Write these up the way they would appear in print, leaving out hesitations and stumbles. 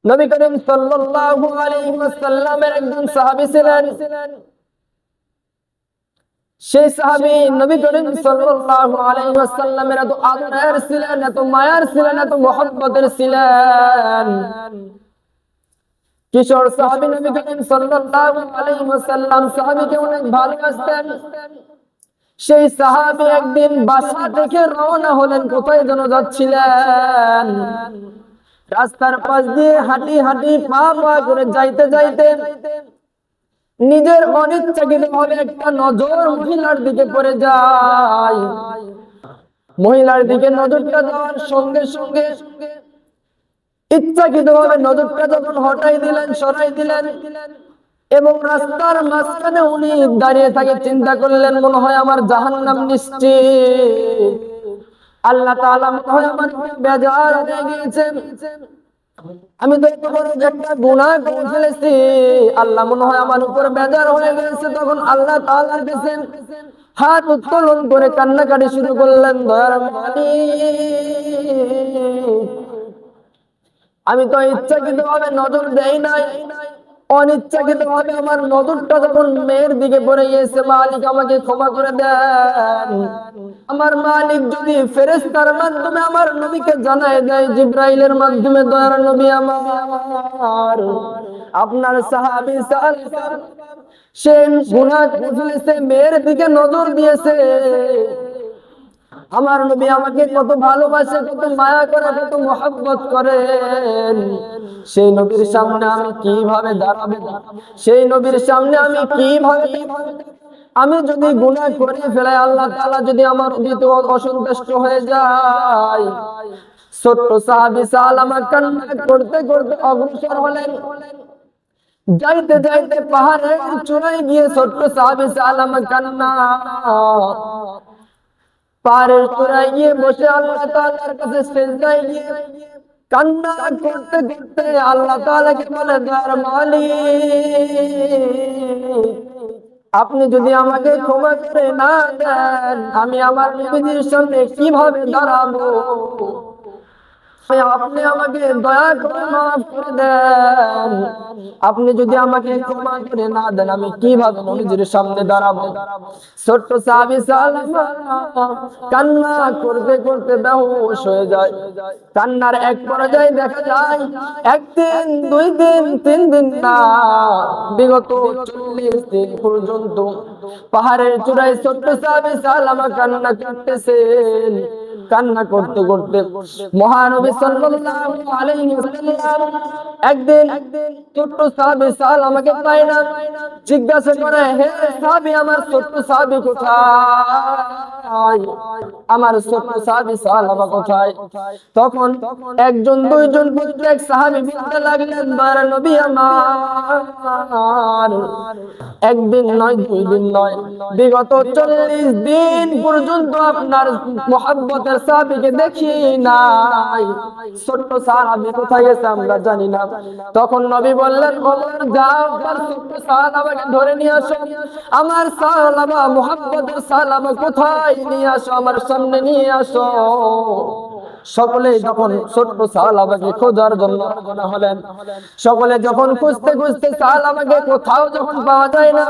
নবী করিম সাল্লাল্লাহু আলাইহি ওয়াসাল্লামের একজন সাহাবী ছিলেন। সেই সাহাবী নবী করিম সাল্লাল্লাহু আলাইহি ওয়াসাল্লামের এত আদরের ছিলেন, এত মায়ার ছিলেন, এত মহব্বতের ছিলেন। কিশোর সাহাবী নবী করিম সাল্লাল্লাহু আলাইহি ওয়াসাল্লাম সাহাবীকে অনেক ভালোবাসতেন। সেই সাহাবী একদিন বাসা থেকে রওনা হলেন, কোথায় যেন যাচ্ছিলেন। রাস্তার পাশ দিয়ে হাঁটি হাঁটি পা পা করে যাইতে যাইতে নিজের অনিচ্ছাকৃতভাবে একটা নজর মহিলার দিকে পড়ে যায়। মহিলার দিকে নজরটা যাওয়ার সঙ্গে সঙ্গে ইচ্ছাকৃতভাবে নজরটা যখন হটাই দিলেন, সরাই দিলেন, এবং রাস্তার মাঝখানে উনি দাঁড়িয়ে থাকে, চিন্তা করলেন মনে হয় আমার জাহান্নাম নিশ্চিত। আল্লাহ তাআলা মনে হয় আমার বেজার হয়ে গিয়েছেন, আমি তো এত বড় একটা গুনাহ করে ফেলেছি, আল্লাহ মনে হয় আমার উপর বেজার হয়ে গেছে। তখন আল্লাহ তাআলার কাছে হাত উত্তোলন করে কান্নাকাটি শুরু করলেন, দয়ার মালিক, আমি তো ইচ্ছাকৃতভাবে নজর দেই নাই, অনিচ্ছাকৃতভাবে আমার নজরটা যখন মেয়ের দিকে পড়ে গিয়েছে, মালিক আমাকে ক্ষমা করে দেন। আমার মালিক যদি ফেরেশতার মাধ্যমে আমার নবীকে জানায় দেয়, জিবরাইলের মাধ্যমে, দয়ার নবী আমার আপনার সাহাবী সাল্লাল্লাহু সে গুনাহ করেছে, মেয়ের দিকে নজর দিয়েছে, আমার নবী আমাকে কত ভালোবাসে, কত মায়া করে, কত মহব্বত করেন, সেই নবীর সামনে আমি কিভাবে দাঁড়াবো? সেই নবীর সামনে আমি কিভাবে, আমি যদি গুনাহ করে ফেলাই, আল্লাহ তাআলা যদি আমার প্রতি অসন্তুষ্ট হয়ে যায়। ছোট্ট সাহাবী সালামা কান্না করতে করতে অগ্রসর হলেন। যাইতে যাইতে পাহাড়ের চূড়ায় গিয়ে ছোট্ট সাহাবী সালামা কান্না, পাহাড়ের চূড়ায় গিয়ে বসে আল্লাহ তাআলার কাছে সিজদায় গিয়ে কান্না করতে করতে আল্লাহ তাআলাকে বলে, দয়ার মালিক, আপনি যদি আমাকে ক্ষমা করে না দেন, আমি আমার নবীর সামনে কিভাবে দাঁড়াবো? আপনি আমাকে দয়া করে মাফ করে দেন। আপনি যদি আমাকে ক্ষমা করে না দেন, আমি কিভাবে নবীর সামনে দাঁড়াবো? ছোট্ট সাহাবী সালামা কান্না করতে করতে বেহুশ হয়ে যায়। কান্নার এক পর্যায়ে দেখা যায় একদিন, দুই দিন, তিন দিন না, বিগত 40 দিন পর্যন্ত পাহাড়ের চূড়ায় ছোট্ট সাহাবী সালামা কান্না করতেছেন। কান্না করতে করতে মহানবী সাল্লাল্লাহু আলাইহি ওয়াসাল্লাম একদিন ছোট্ট সাহাবী সালামাকে পায় না, জিজ্ঞাসা করে, হে সাহাবী, আমার ছোট্ট সাহাবী কোথায়? আমার ছোট্ট সাহাবী সালামা কোথায়? তখন একজন, দুইজন, প্রত্যেক সাহাবী বলতে লাগলেন, দয়ার নবী আমার, একদিন নয়, দুই দিন নয়, বিগত 40 দিন পর্যন্ত আপনার মুহাব্বতের সাহাবীকে দেখি নাই। ছোট্ট সাহাবী কোথায় গেছে আমরা জানি না। তখন নবী বললেন, ওমর যাও, আমার ছোট্ট সাহাবাকে ধরে নিয়ে আসো, আমার সাহাবা মুহাব্বতের সাহাবা কোথায়, নিয়ে আসো, আমার সামনে নিয়ে আসো। সকলে যখন ছোট্ট সাহাবাকে খোঁজার জন্য রওনা হলেন, সকলে যখন খুঁজতে খুঁজতে সাহাবাকে কোথাও যখন পাওয়া যায় না,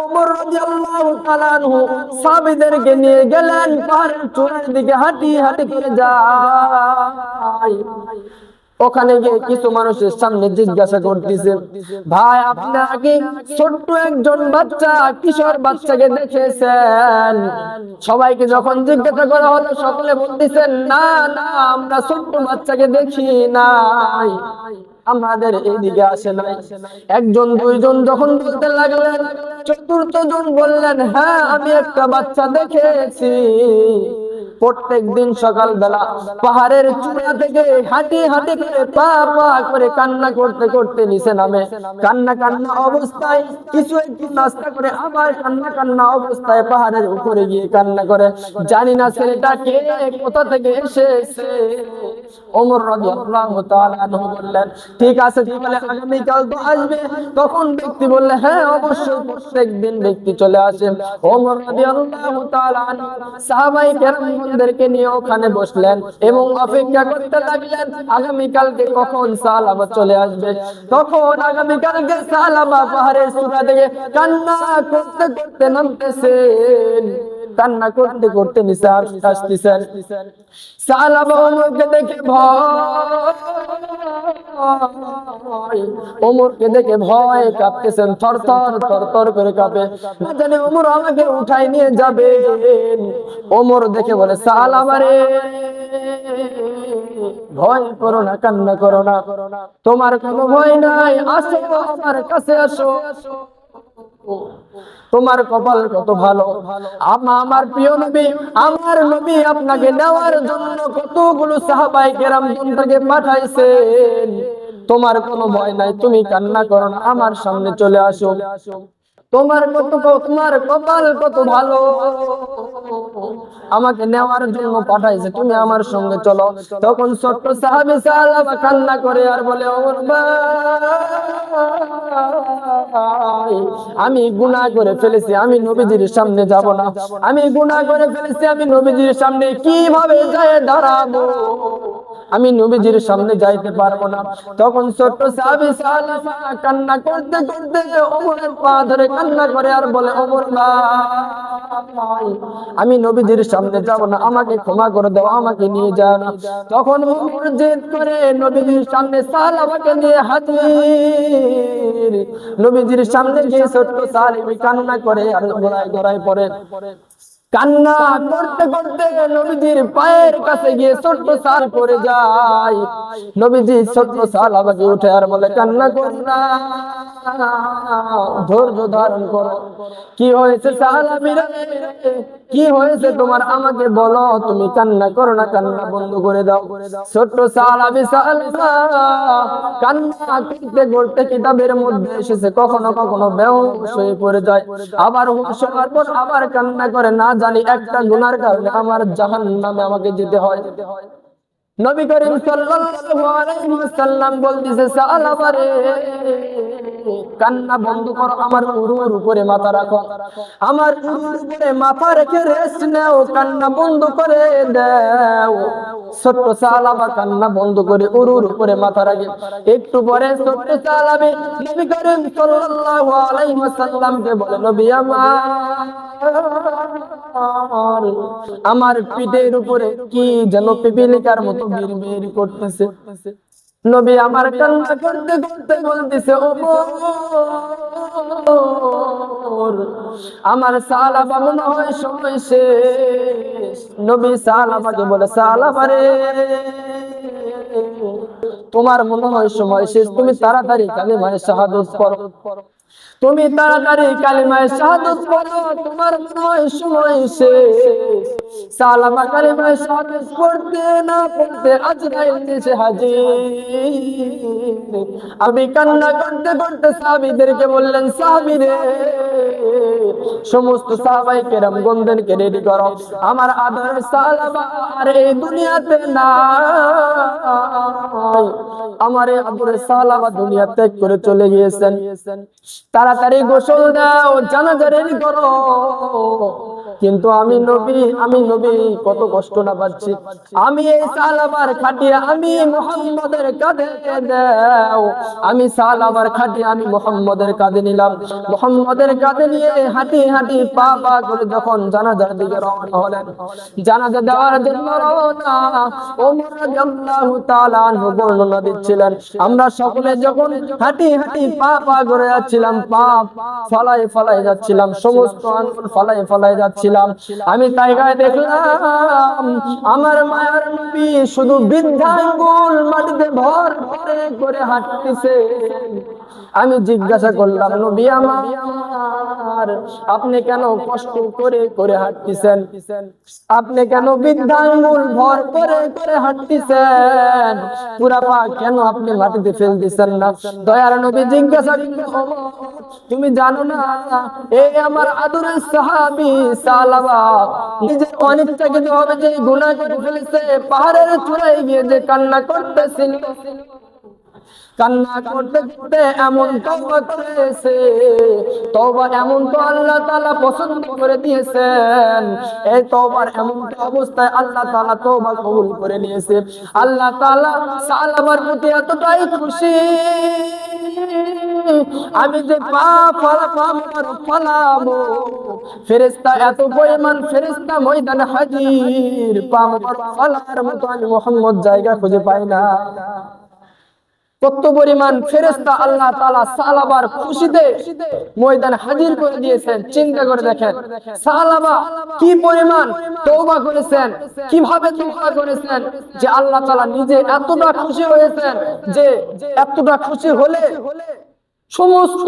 ওমর রাদিয়াল্লাহু তাআলা আনহু সাহাবীদেরকে নিয়ে গেলেন পাহাড়ের চূড়ার দিকে, হাঁটি হাঁটি করে যায়। ওখানে গিয়ে কিছু মানুষের সামনে জিজ্ঞাসা করতেছে, ভাই আপনারা কি ছোট্ট একজন বাচ্চা, কিশোর বাচ্চাকে দেখেছেন? সবাইকে যখন জিজ্ঞাসা করা হলো, সকলে বলতেছেন, না না, আমরা ছোট্ট বাচ্চাকে দেখি নাই, আমাদের এইদিকে আসে নাই। একজন, দুইজন যখন বলতে লাগলেন, চতুর্থ জন বললেন, হ্যাঁ, আমি একটা বাচ্চা দেখেছি। প্রত্যেক দিন সকালবেলা পাহাড়ের চূড়া থেকে হাঁটি হাঁটি করে পা পা করে কান্না করতে করতে নিচে নামে, কান্না কান্না অবস্থায় কিছু একটু নাস্তা করে আবার কান্না কান্না অবস্থায় পাহাড়ের উপরে গিয়ে কান্না করে। জানি না ছেলেটা কে, কোথা থেকে এসেছে। ওমর রাদিয়াল্লাহু তাআলা আনহু বললেন, ঠিক আছে, তাহলে আগামীকাল তো আসবে। তখন ব্যক্তি বললে, হ্যাঁ অবশ্যই, প্রত্যেক দিন ব্যক্তি চলে আসে। ওমর রাদিয়াল্লাহু তাআলা আনহু সাহাবায়ে কেরাম লোকজনদেরকে নিয়ে ওখানে বসলেন এবং অপেক্ষা করতে লাগলেন আগামীকালকে কখন সালাবা চলে আসবে। তখন আগামীকালকে সালাবা পাহাড়ের চূড়া থেকে কান্না করতে করতে নামতেছেন, কান্না করতে করতে নিচে আসতেছেন। সালাবা ওমরকে দেখে ওমরকে দেখে ভয় কাঁপতেছেন, থরথর থরথর করে কাঁপে, না জানি ওমর আমাকে উঠাই নিয়ে যাবে। ওমর দেখে বলে, সালাবা রে, ভয় করো না, কান্না করো না, তোমার কোনো ভয় নাই, আসো আমার কাছে আসো। তোমার কপাল কত ভালো, আমার প্রিয় নবী, আমার নবী আপনাকে নেওয়ার জন্য কতগুলো সাহাবায়ে কেরাম থেকে পাঠাইছেন। তোমার কোনো ভয় নাই, তুমি কান্না করো না, আমার সামনে চলে আসো। তোমার কপাল কত ভালো, আমাকে নেওয়ার জন্য পাঠাইছে, তুমি আমার সঙ্গে চলো। তখন ছোট্ট সাহাবী সালাবা কান্না করে আর বলে, ওমর ভাই, আমি গুনাহ করে ফেলেছি, আমি নবীজির সামনে যাব না, আমি গুনাহ করে ফেলেছি, আমি নবীজির সামনে কিভাবে যায় দাঁড়াবো, আমি নবীজির সামনে যাইতে পারবো না। তখন ছোট্ট সাহাবী সালাবা কান্না করতে করতে ওমরের পা ধরে কান্না করে আর বলে, ওমর ভাই, আমি নবীজির সামনে যাব না, আমাকে ক্ষমা করে দাও, আমাকে নিয়ে যাও না। তখন ওমর জেদ করে নবীজির সামনে সালাবাকে নিয়ে হাজির। নবীজির সামনে গিয়ে ছোট্ট সাহাবী কান্না করে আর গড়ায় গড়ায় পড়ে। কান্না করতে করতে নবীজির পায়ের কাছে গিয়ে ছোট্ট সাল পড়ে যায়। নবীজি ছোট্ট সাহাবাকে উঠে আর বলে, কান্না করো না, ধৈর্য ধারণ করো। কি হয়েছে সাহাবীরা, কি হয়েছে তোমার, আমাকে বলো, তুমি কান্না করো না, কান্না বন্ধ করে দাও। ছোট্ট সাহাবী কান্না করতে করতে কিতাবের মধ্যে এসেছে কখনো কখনো বেহুশ হয়ে পড়ে যায়, আবার হুঁশ হওয়ার পর আবার কান্না করে, না জানি একটা গুনার কারণে আমার জাহান্নামে আমাকে যেতে হয়। নবী করিম সাল্লাল্লাহু আলাইহি ওয়াসাল্লাম বলতেছে, সালাবা রে, কান্না বন্ধ করো, আমার উরুর উপরে মাথা রাখো, আমার উরুর উপরে মাথা রেখে রেস্ট নাও, কান্না বন্ধ করে দাও। ছোট্ট সালাবা কান্না বন্ধ করে উরুর উপরে মাথা রাখে। একটু পরে ছোট্ট সালাবী নবী করিম সাল্লাল্লাহু আলাইহি ওয়াসাল্লামকে বলে, নবী আমার পিঠের উপরে কি যেন পিপিলিকার মতো বিড়বিড় করতেছে। নবী আমার কান্না করতে করতে বলতেছে, ওমর, আমার সালাবা মনে হয় সময় শেষ। নবী সালাবাকে বলে, সালাবা রে, তোমার মনে হয় সময় শেষ, তুমি তাড়াতাড়ি কালিমায়ে শাহাদাত পড়ো, তুমি তাড়াতাড়ি কালিমায়ে শাহাদাত পড়ো, তোমার মনে হয় সময় শেষ। সালাবা কালিমায়ে শাহাদাত পড়তে না পড়তে আজরাইল এসে হাজির। আমি কান্না করতে করতে সাহাবীদেরকে বললেন, সাহাবী রে, সমস্ত সাহাবায়ে কেরাম গণদেরকে রেডি করো, আমার আদরের সালাবা আর এই দুনিয়াতে নাই, আমার আদরের সালাবা দুনিয়া ত্যাগ করে চলে গিয়েছেন। তাড়াতাড়ি গোসল দাও, জানাজা রেডি করো। কিন্তু আমি নবী কত কষ্ট না পাচ্ছি, আমি এই সালাবার খাটিয়া আমি মুহাম্মাদের কাঁধে দাও। আমি সালাবার খাটিয়া আমি মুহাম্মাদের কাঁধে নিলাম, মুহাম্মাদের কাঁধে নিয়ে হাঁটি হাঁটি পা পা করে যখন জানাজার দিকে রওনা হলেন, জানাজা দেওয়ার জন্য রওনা, ওমর রাদিয়াল্লাহু তাআলা আনহু বর্ণনা দিচ্ছিলেন, আমরা সকলে যখন হাঁটি হাঁটি পা পা করে যাচ্ছিলাম, পা ফলায় ফলায় যাচ্ছিলাম, সমস্ত আঙ্গুল ফলায় ফলায় যাচ্ছিলাম, আমি তাইগায় দেখলাম আমার মায়ার নবী শুধু বৃদ্ধা আঙ্গুল মাটিতে ভর ভরে করে হাঁটতেছে। আমি জিজ্ঞাসা করলাম, নবী আমার, আপনি কেন কষ্ট করে করে হাঁটতেছেন, আপনি কেন বৃদ্ধা আঙ্গুল ভর করে করে হাঁটতেছেন, পুরা পা কেন আপনি মাটিতে ফেলতেছেন না? দয়ার নবী জিজ্ঞাসা করলেন, তুমি জানো না এই আমার আদরের সাহাবী সালাবা নিজের অনিচ্ছাকৃত ভাবে যে গুনাহ করে ফেলেছে, পাহাড়ের চূড়ায় গিয়ে যে কান্না করতেছিল, কান্না করতে করতে এমন তওবা করেছে, তওবা এমন তো আল্লাহ তাআলা পছন্দ করে দিয়েছেন। এই তওবার এমন অবস্থায় আল্লাহ তাআলা তওবা কবুল করে নিয়েছে। আল্লাহ তাআলা সালাবার প্রতি এতটাই খুশি, আমি যে পা ফলাবো, ফেরেশতা এত পরিমাণ ফেরেশতা ময়দানে হাজির, পা ফলার মতো আমি মুহাম্মদ জায়গা খুঁজে পাই না। কত পরিমাণ ফেরেশতা আল্লাহ তাআলা সালাবার খুশিতে ময়দানে হাজির করে দিয়েছেন। চিন্তা করে দেখেন সালাবা কি পরিমাণ তওবা করেছেন, কিভাবে তওবা করেছেন যে আল্লাহ তাআলা নিজে এতটা খুশি হয়েছেন, যে এতটা খুশি হলে সমস্ত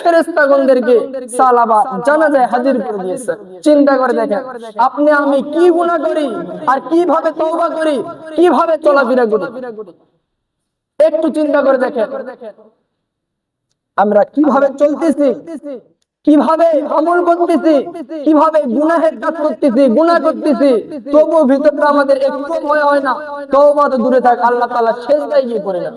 ফেরেশতাগণদেরকে সালাবা জানাজায় হাজির করে দিয়েছেন। চিন্তা করে দেখেন আপনি আমি কি গুনাহ করি আর কিভাবে তওবা করি, কিভাবে চলাফেরা করি, একটু চিন্তা করে দেখেন আমরা কিভাবে চলতেছি, কিভাবে আমল করতেছি, কিভাবে গুনাহের কাজ করতেছি, গুনাহ করতেছি, তবুও ভিতরটা আমাদের একটু ভয় হয় না। তওবা তো দূরে থাক, আল্লাহ তাআলা সেজদায় গিয়ে পড়ে না।